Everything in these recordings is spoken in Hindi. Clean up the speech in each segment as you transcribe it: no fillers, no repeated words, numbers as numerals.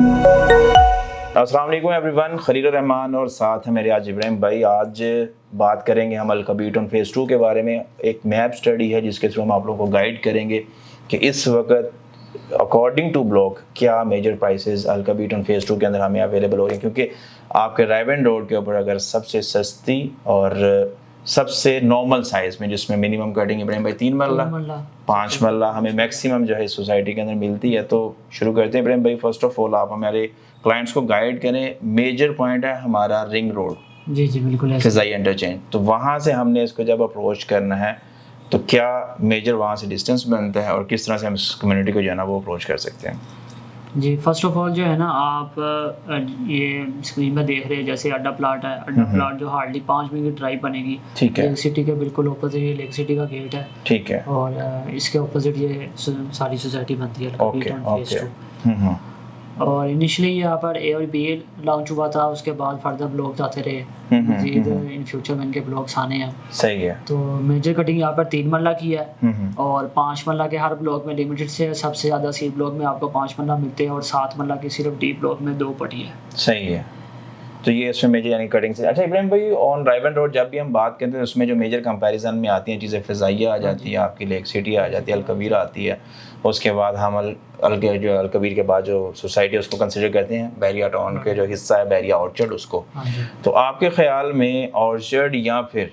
अस्सलाम वालेकुम एवरीवन, खलील रहमान और साथ है मेरे आज इब्राहिम भाई। आज बात करेंगे हम अल-कबीर टाउन फेज़ 2 के बारे में। एक मैप स्टडी है जिसके थ्रू हम आप लोगों को गाइड करेंगे कि इस वक्त अकॉर्डिंग टू ब्लॉक क्या मेजर प्राइसेस अल-कबीर टाउन फेज़ 2 के अंदर हमें अवेलेबल हो रही हैं। क्योंकि आपके रायवन रोड के ऊपर अगर सबसे सस्ती और सबसे नॉर्मल साइज़ में जिसमें मिनिमम कटिंग इब्राहिम भाई 3 मरला 5 मरला हमें मैक्सिमम जो है इस सोसाइटी के अंदर मिलती है। तो शुरू करते हैं इब्राहिम भाई। फर्स्ट ऑफ ऑल आप हमारे क्लाइंट्स को गाइड करें। मेजर पॉइंट है हमारा रिंग रोड, जी बिल्कुल, फिजाई इंटरचेंज। तो वहाँ से हमने इसको जब अप्रोच करना है तो क्या मेजर वहाँ से डिस्टेंस बनता है और किस तरह से हम इस कम्युनिटी को जो है ना वो अप्रोच कर सकते हैं। जी फर्स्ट ऑफ ऑल जो है ना, आप ये स्क्रीन में देख रहे हैं जैसे अड्डा प्लाट है। अड्डा प्लाट जो हार्डली 5 मिनट की ड्राइव बनेगी। ठीक है। लेक सिटी के बिल्कुल ऑपोजिट ये लेक सिटी का गेट है। ठीक है। और इसके ऑपोजिट ये सारी सोसाइटी बनती है। ओके। और इनिशियली यहाँ पर ए और बी लॉन्च हुआ था, उसके बाद फर्दर ब्लॉग्स आते रहे। मजीद इन फ्यूचर में इनके ब्लॉग्स आने हैं। सही है। तो मेजर कटिंग यहाँ पर 3 मरला की है और 5 मरला के हर ब्लॉक में लिमिटेड से सबसे ज़्यादा सी ब्लॉक में आपको 5 मरला मिलते हैं और 7 मरला की सिर्फ डी ब्लॉक में 2 पट्टी है। सही है। तो ये इसमें मेजर यानी कटिंग से। अच्छा इब्राहिम भाई, ऑन रायवन रोड जब भी हम बात करते हैं उसमें जो मेजर कंपैरिजन में आती हैं चीज़ें, फिजाइया आ जाती है, आपकी लेक सिटी आ जाती है, अल-कबीर आती है। उसके बाद हम अल-कबीर के बाद जो सोसाइटी उसको कंसिडर करते हैं बैरिया टाउन के जो हिस्सा है बैरिया ऑर्चर्ड उसको। तो आपके ख्याल में ऑर्चर्ड या फिर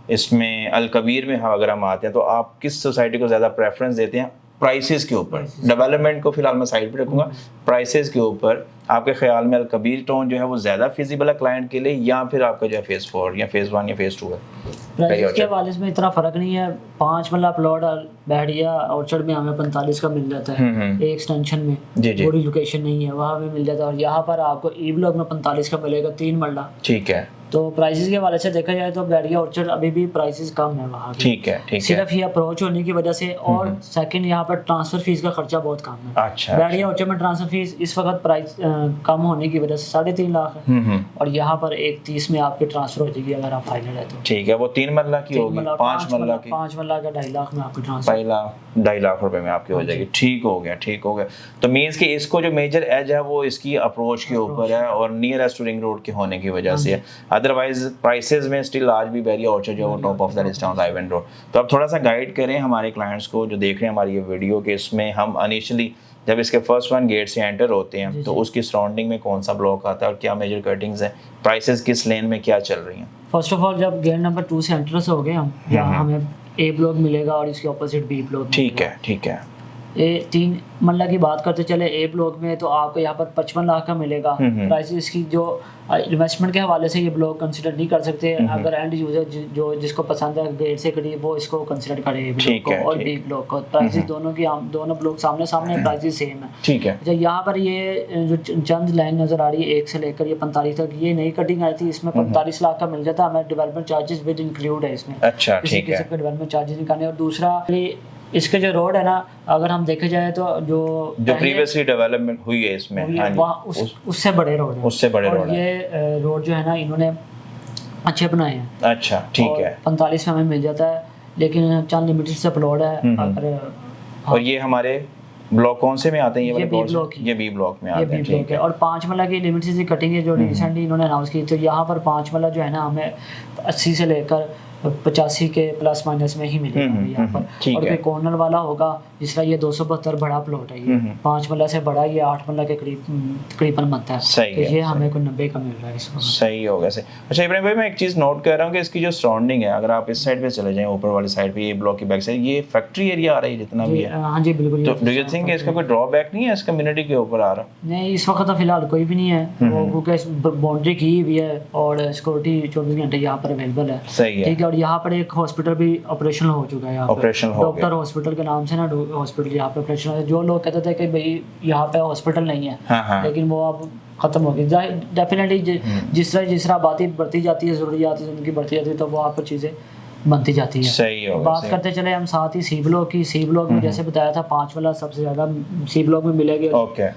इसमें अल-कबीर में अगर हम आते हैं तो आप किस सोसाइटी को ज़्यादा प्रेफरेंस देते हैं प्राइसेस के ऊपर? डेवलपमेंट को फिलहाल मैं साइड पे रखूंगा, प्राइसेस के ऊपर आपके ख्याल में अल-कबीर टाउन जो है वो ज़्यादा फिजिबल है क्लाइंट के लिए या फिर आपका जो है फेज़ 4 या फेज़ 1 या फेज़ 2 है? प्राइस के हवाले में इतना फ़र्क नहीं है। 5 मरला प्लॉट बैरिया ऑर्चर्ड में हमें 45 का मिल जाता है एक एक्सटेंशन में। पूरी लोकेशन नहीं है, वहाँ हमें मिल जाता है। और यहाँ पर आपको ई ब्लॉक में 45 का मिलेगा 3 मरला। ठीक है। तो प्राइसेस के हवाले से देखा जाए तो बैरिया ऑर्चर्ड अभी भी प्राइसेस कम है वहाँ। ठीक है। सिर्फ ये अप्रोच होने की वजह से और सेकंड यहाँ पर ट्रांसफर फीस का खर्चा बहुत कम है। अच्छा। बैरिया ऑर्चर्ड में ट्रांसफर फीस इस वक्त प्राइस कम होने की वजह से 3.5 लाख है और यहाँ पर 1.30 में आपकी ट्रांसफर हो जाएगी अगर आप फाइनल है तो। ठीक है। वो 3 मरला की होगी, 5 मरला की 5 मरला का 2.5 लाख में आपकी ट्रांसफर 2.5 लाख रुपए में आपकी हो जाएगी। ठीक हो गया। तो मीन्स कि इसको जो मेजर एज है वो इसकी अप्रोच के ऊपर है और नियरेस्ट टू रिंग रोड के होने की वजह से है। अदरवाइज प्राइसेस में स्टिल आज भी बैरिया ऑर्चर्ड जो top of the list on रायवन road. तो आप थोड़ा सा गाइड करें हमारे क्लाइंट्स को जो देख रहे हैं हमारी ये वीडियो के इसमें हम इनिशियली जब इसके फर्स्ट 1 गेट से एंटर होते हैं तो उसकी सराउंडिंग में कौन सा ब्लॉक आता है और क्या मेजर कटिंग्स है, प्राइसेस किस लेन में क्या चल रही हैं? फर्स्ट ऑफ ऑल जब गेट नंबर 2 से एंटर हो गए हम, यहाँ हमें ए ब्लॉक मिलेगा और इसके ऑपोजिट बी ब्लॉक। ठीक है। ए 3 मरला की बात करते चले ए ब्लॉक में तो आपको यहाँ पर 55 लाख का मिलेगा। प्राइस इसकी जो इन्वेस्टमेंट के हवाले से ये ब्लॉक कंसिडर नहीं कर सकते। अगर एंड यूजर जो जिसको पसंद है गेट से करीब वो इसको कंसिडर करे ए ब्लॉक को और बी ब्लॉक को। प्राइसेस दोनों ब्लॉक सामने प्राइसेस सेम है। ठीक है। अच्छा, यहाँ पर ये जो चंद लाइन नजर आ रही है 1 से लेकर ये 45 तक, ये नई कटिंग आई थी। इसमें 45 लाख का मिल जाता है हमें। डेवलपमेंट चार्जेस विद इंक्लूड है इसमें। अच्छा, ठीक है। डेवलपमेंट चार्जेस निकालने और दूसरा इसके जो रोड है ना, अगर हम देखे जाए तो जो प्रीवियसली डेवलपमेंट हुई है इसमें उससे बड़े रोड है। ये रोड जो है ना इन्होंने अच्छे बनाए हैं। अच्छा, ठीक है। 45 में हमें मिल जाता है लेकिन चंद लिमिटेड से प्लॉट है। और ये हमारे ब्लॉक कौन से में आते हैं? ये बी ब्लॉक में आते हैं। ठीक है। और 5 मरला की लिमिटेड से कटिंग है जो रिसेंटली इन्होंने अनाउंस की। तो यहाँ पर 5 मरला जो है ना हमें 80 से लेकर 85 के प्लस माइनस में ही मिलेगा यहाँ पर। और कोई कॉर्नर वाला होगा जिस तरह ये 272 बड़ा प्लॉट है, ये 5 मरला से बड़ा, ये 8 मरला के करीबन बनता है। तो ये हमें को 90 का मिल रहा है इसमें। सही हो गया। अच्छा इब्राहिम भाई, मैं एक चीज़ नोट कर रहा हूँ कि इसकी जो सराउंडिंग है, अगर आप इस साइड पे चले जाएं ऊपर वाली साइड पे, ये ब्लॉक की बैक साइड, ये फैक्ट्री एरिया आ रही है जितना भी है। हाँ जी बिल्कुल। तो डू यू थिंक इसका कोई ड्रॉबैक नहीं है इस कम्युनिटी के ऊपर आ रहा? नहीं, इस वक्त तो फिलहाल कोई भी नहीं है क्योंकि बाउंड्री की हुई है और सिक्योरिटी 24 घंटे यहाँ पर अवेलेबल है। सही है। ठीक है। और यहाँ पर एक हॉस्पिटल भी ऑपरेशनल हो चुका है। डॉक्टर हॉस्पिटल के नाम से ना हॉस्पिटल यहाँ पे ऑपरेशनल है। जो लोग कहते थे कि भाई यहाँ पे हॉस्पिटल नहीं है, लेकिन वो अब खत्म हो गई। डेफिनेटली जिस तरह बात बढ़ती जाती है, ज़रूरियात उनकी बढ़ती जाती है, तो वो आपको चीज़ें बनती जाती है। सही हो। बात करते चले हम साथ ही सी ब्लॉक की। सी ब्लॉक में जैसे बताया था 5 वाला सबसे ज़्यादा सी ब्लॉक में मिलेंगे। ओके।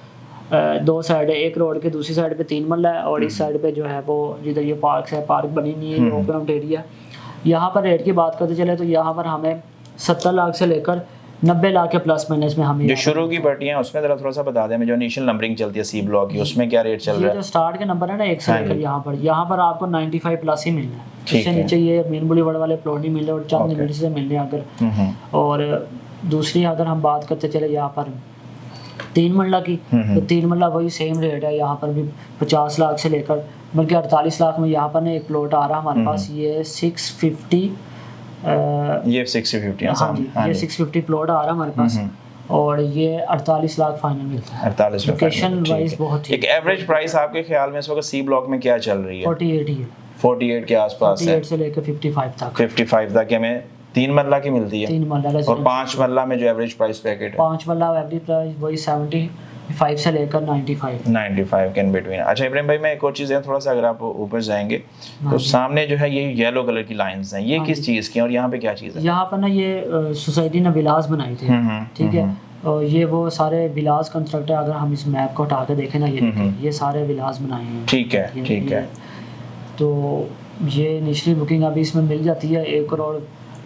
2 साइड है, एक रोड के दूसरी साइड पे 3 मरला है और इस साइड पे जो है वो जिधर ये पार्क बनी नहीं है, ओपन आउट एरिया। यहाँ पर रेट की बात करते चले तो यहाँ पर हमें 70 लाख से लेकर 90 लाख के प्लस माइनस में हमें जो शुरू की पट्टियां उसमें जरा थोड़ा सा बता दें, जो इनिशियल नंबरिंग चलती है सी ब्लॉक की, उसमें क्या रेट चल रहा है? जो स्टार्ट के नंबर है ना 1 से लेकर यहाँ पर आपको 95 प्लस ही मिलना है, इससे नीचे ये मेन बुलीवर्ड वाले प्लॉट नहीं मिल रहे और चंद मिनट से मिल रहे हैं अगर। और दूसरी अगर हम बात करते चले यहाँ पर 3 मरला की, तो 3 मरला वही सेम रेट है, यहाँ पर भी 50 लाख से लेकर बल्कि 48 लाख में यहाँ पर ना एक प्लॉट आ रहा है हमारे पास, ये 650 ये 650 हाँ जी, ये 650 प्लॉट आ रहा है हमारे पास और ये 48 लाख फाइनल मिलता है। 48 लाख लोकेशन वाइज बहुत एक एवरेज प्राइस आपके ख्याल में इस वक्त सी ब्लॉक में क्या चल रही है? 48 ही है, 48 के आसपास है, 48 से लेकर 55 तक। 55 तक हमें 3 मरला की मिलती है, 3 मरला और 5 मरला में जो एवरेज प्राइस पैकेट है, 5 मरला एवरेज प्राइस वही 75 से लेकर 95 के इन बिटवीन। अच्छा इब्राहिम भाई, मैं एक और चीज़ है, थोड़ा सा अगर आप ऊपर जाएंगे तो सामने जो है ये येलो कलर की लाइंस हैं, ये किस चीज़ की है और यहाँ पे क्या चीज़ है? यहाँ पर ना ये सोसाइटी ने विलास बनाई थी, ठीक है, और ये वो सारे विलास कंस्ट्रक्ट है। अगर हम इस मैप को हटा के देखें ना, ये सारे विलास बनाए हैं, ठीक है, ठीक है। तो ये निचली बुकिंग अभी इसमें मिल जाती है 1 करोड़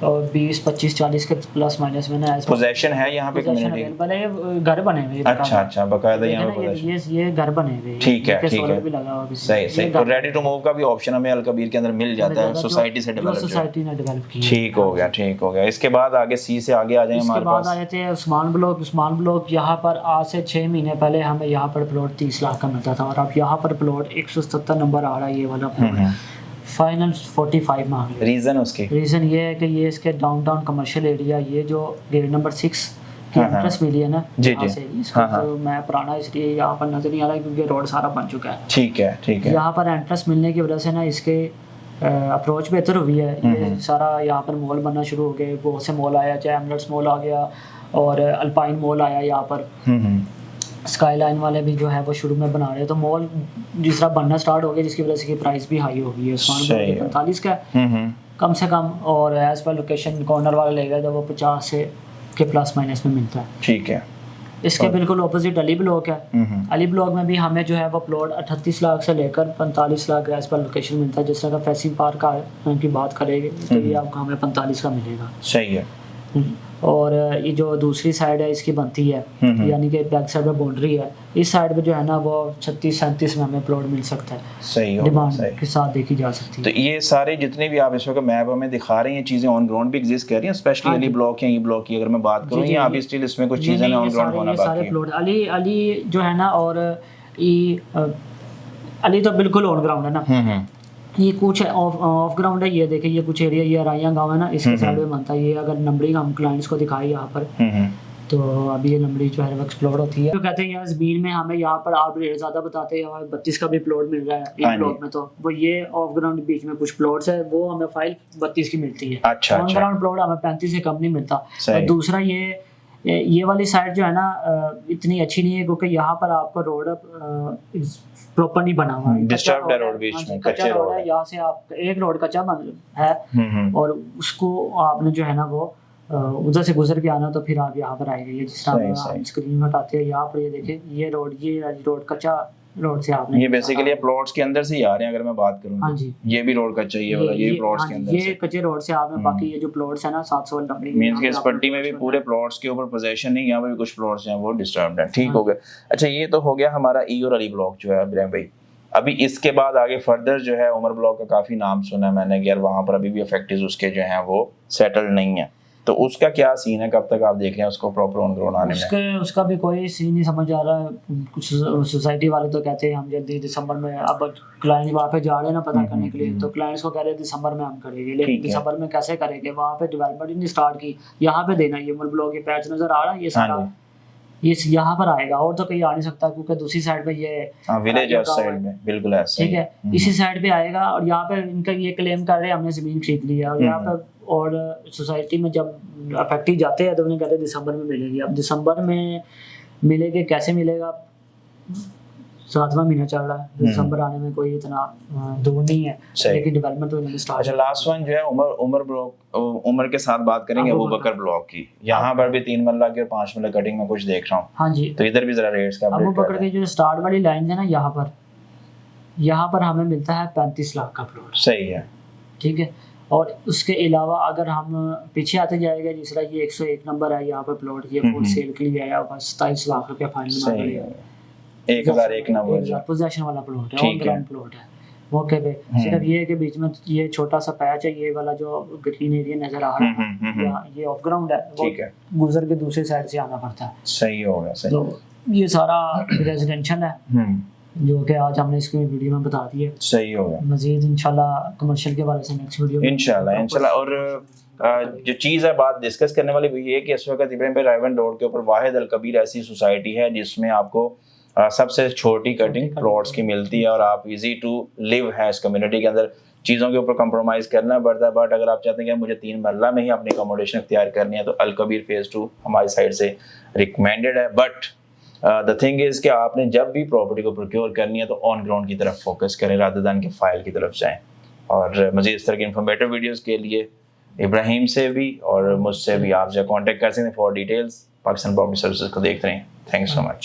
और 20, 25, 40 के प्लस माइनस में ना। पोजेशन है यहाँ पे कम्युनिटी, घर बने हुए, अच्छा बकायदा यहाँ पे ये घर बने हुए, ठीक है, ठीक है, भी लगा हुआ, सही। और रेडी टू मूव का भी ऑप्शन हमें अलकबीर के अंदर मिल जाता है, सोसाइटी से डेवलप, सोसाइटी ने डेवलप की। ठीक हो गया। इसके बाद आगे सी से आगे आ जाएंगे हमारे पास। आ जाते हैं उस्मान ब्लॉक। यहाँ पर आज से 6 महीने पहले हमें यहाँ पर प्लॉट 30 लाख का मिलता था और अब यहाँ पर प्लॉट 170 नंबर आ रहा है, ये वाला प्लॉट फाइनल 45 मांग रहे। रीज़न ये है कि ये इसके डाउनटाउन कमर्शियल एरिया, ये जो गेट नंबर 6 की एंट्रेंस मिली है ना यहाँ से, इसका तो मैं पुराना इसलिए यहाँ पर नजर नहीं आ रहा है क्योंकि रोड सारा बन चुका है। ठीक है। यहाँ पर एंट्रेंस मिलने की वजह से ना इसके अप्रोच बेहतर हुई है। ये सारा यहाँ पर मॉल बनना शुरू हो गए, बहुत से मॉल आया, चाहे एमरेट्स मॉल आ गया और अल्पाइन मॉल आया, यहाँ पर स्काईलाइन वाले भी जो है वो शुरू में बना रहे हैं, तो मॉल जिस तरह बनना स्टार्ट हो गया जिसकी वजह से की प्राइस भी हाई हो गई है। उस्मान 45 का कम से कम, और एज पर लोकेशन कॉर्नर वाला लेगा जब वो 50 से के प्लस माइनस में मिलता है। ठीक है। इसके बिल्कुल ऑपोजिट अली ब्लॉक है। अली ब्लॉक में भी हमें जो है वो प्लॉट 38 लाख से लेकर 45 लाख एज पर लोकेशन मिलता है। जिस तरह का फैसिंग पार्क की बात करेंगे तो ये आपको हमें 45 का मिलेगा। सही है। और ये जो दूसरी साइड है इसकी बनती है, यानी कि बैक साइड में बाउंड्री है, इस साइड पे जो है ना वो 36-37 में हमें प्लॉट मिल सकता है। सही हो, डिमांड के साथ देखी जा सकती है। तो ये सारे जितने भी आप इस वक्त मैप हमें दिखा रहे हैं, चीजें ऑन ग्राउंड भी एग्जिस्ट कर रही हैं, स्पेशली अली ब्लॉक या ई ब्लॉक की अगर मैं बात करूं, या अभी स्टिल इसमें कुछ चीजें ऑन ग्राउंड होना बाकी है? प्लॉट अली जो है ना, और अली तो बिल्कुल ऑन ग्राउंड है ना। ये कुछ ऑफ ग्राउंड है, ये देखिए ये कुछ एरिया, ये राइया गांव है ना, इसके साइड में बनता है। ये अगर नंबरिंग हम क्लाइंट्स को दिखाए यहाँ पर, तो अभी ये नंबरिंग जो है वो एक्सप्लोर होती है। तो कहते हैं यार ज़मीन में हमें यहाँ पर आप रेट ज़्यादा बताते हैं, हमें 32 का भी प्लॉट मिल रहा है एक प्लॉट में, तो वो ये ऑफ ग्राउंड बीच में कुछ प्लॉट्स है वो हमें फाइल 32 की मिलती है। ऑन ग्राउंड प्लॉट हमें 35 से कम नहीं मिलता। और दूसरा ये वाली साइड जो है ना इतनी अच्छी नहीं है क्योंकि यहाँ पर आपका रोड प्रॉपर नहीं बना हुआ है, डिस्टर्ब्ड है रोड, बीच में कच्चे रोड है। यहाँ से आप एक रोड कच्चा है और उसको आपने जो है ना वो उधर से गुजर के आना, तो फिर आप यहाँ पर आएंगे। ये जिस तरह हम स्क्रीन हटाते हैं यहाँ पर, ये देखिए ये रोड कच्चा रोड से आपने, ये बेसिकली प्लॉट्स के अंदर से ही आ रहे हैं अगर मैं बात करूं। हाँ जी, ये भी रोड कच्चा ही है वाला, ये भी प्लॉट्स के अंदर से, ये कच्चे रोड से आपने, बाकी ये जो प्लॉट्स है ना 700 नंबरिंग मींस के इस पट्टी में भी पूरे प्लॉट्स के ऊपर पोजीशन नहीं, यहाँ पे भी कुछ प्लॉट्स हैं वो डिस्टर्ब्ड है। ठीक हो गया। अच्छा ये तो हो गया हमारा ई और अली ब्लॉक जो है इब्राहिम भाई। अभी इसके बाद आगे फर्दर जो है उमर ब्लॉक का काफी नाम सुना है मैंने, यार वहां पर अभी भी इफेक्टिव उसके जो हैं वो सेटल नहीं है, तो उसका क्या सीन है, कब तक आप देख रहे हैं उसको प्रॉपर ऑन ग्राउंड आने में? उसका भी कोई सीन नहीं समझ आ रहा है। कुछ सोसाइटी वाले तो कहते हैं हम जल्दी दिसंबर में, अब क्लाइंट वहाँ पे जा रहे हैं ना पता करने के लिए, तो क्लाइंट्स को कह रहे हैं दिसंबर में हम करेंगे, लेकिन दिसंबर में कैसे करेंगे, वहाँ पे डेवलपमेंट नहीं स्टार्ट की। यहाँ पे देना, ये उमर ब्लॉक के पैच नजर आ रहा है, ये सारा ये यहाँ पर आएगा और तो कहीं आ नहीं सकता क्योंकि दूसरी साइड पे ये विलेज है, उस साइड में बिल्कुल ऐसा ठीक है, इसी साइड पे आएगा। और यहाँ पे इनका ये क्लेम कर रहे हैं हमने जमीन खरीद ली है, और यहाँ पे और सोसाइटी में जब अफेक्टिव जाते हैं तो उन्हें कहते हैं दिसंबर में मिलेगी। अब दिसंबर में मिलेगी, कैसे मिलेगा, 7वां महीना चल रहा है, दिसंबर आने में कोई इतना दूर नहीं है, लेकिन डेवलपमेंट तो इन्होंने स्टार्ट। अच्छा लास्ट वन जो है उमर ब्लॉक, उमर के साथ बात करेंगे अबू बकर ब्लॉक की। यहाँ पर भी 3 मरला की और 5 मरला कटिंग में कुछ देख रहा हूँ। हाँ जी, तो इधर भी जरा रेट्स का अबू बकर की जो स्टार्ट वाली लाइन है ना, यहाँ पर हमें मिलता है 35 लाख का प्लॉट। सही है, ठीक है। और उसके अलावा अगर हम पीछे आते जाएगा, जिस तरह ये 101 नंबर है यहाँ पे प्लॉट, ये फुल सेल के लिए आया, बस 27 लाख रुपया फाइनल मांग रहे हैं। 1001 नंबर पोजेशन वाला प्लॉट है, ऑन ग्राउंड प्लॉट है मौके पे। सिर्फ ये है कि बीच में ये छोटा सा पैच है, ये वाला जो ग्रीन एरिया नजर आ रहा है या ये ऑफ ग्राउंड है, वो गुजर के दूसरे साइड से आना पड़ता है। सही हो गया, सही। तो ये सारा रेजिडेंशियल है जो कि आज हमने इसकी वीडियो में बता दिया। सही हो गया। मजीद इंशाल्लाह कमर्शियल के बारे से नेक्स्ट वीडियो में इंशाल्लाह। और जो चीज़ है बात डिस्कस करने वाली वो ये है कि इस वक्त इब्राहिम भाई रायवन रोड के ऊपर वाहिद अल कबीर ऐसी सोसाइटी है जिसमें आपको सबसे छोटी कटिंग प्लॉट्स की मिलती है और आप इजी टू लिव है इस कम्युनिटी के अंदर। चीज़ों के ऊपर कंप्रोमाइज़ करना पड़ता है, बट अगर आप चाहते हैं कि मुझे 3 मरला में ही अपनी अकोमोडेशन इख्तियार करनी है तो अल कबीर फेज़ 2 हमारी साइड से रिकमेंडेड है। बट द थिंग इज़ कि आपने जब भी प्रॉपर्टी को प्रोक्योर करनी है तो ऑन ग्राउंड की तरफ फोकस करें रादर दैन के फाइल की तरफ जाएँ। और मज़ीद इस तरह की इन्फॉर्मेटिव वीडियोज़ के लिए इब्राहिम से भी और मुझसे भी आप जो कॉन्टैक्ट कर सकते हैं for details. Pakistan property services को देखते रहें। Thanks so much.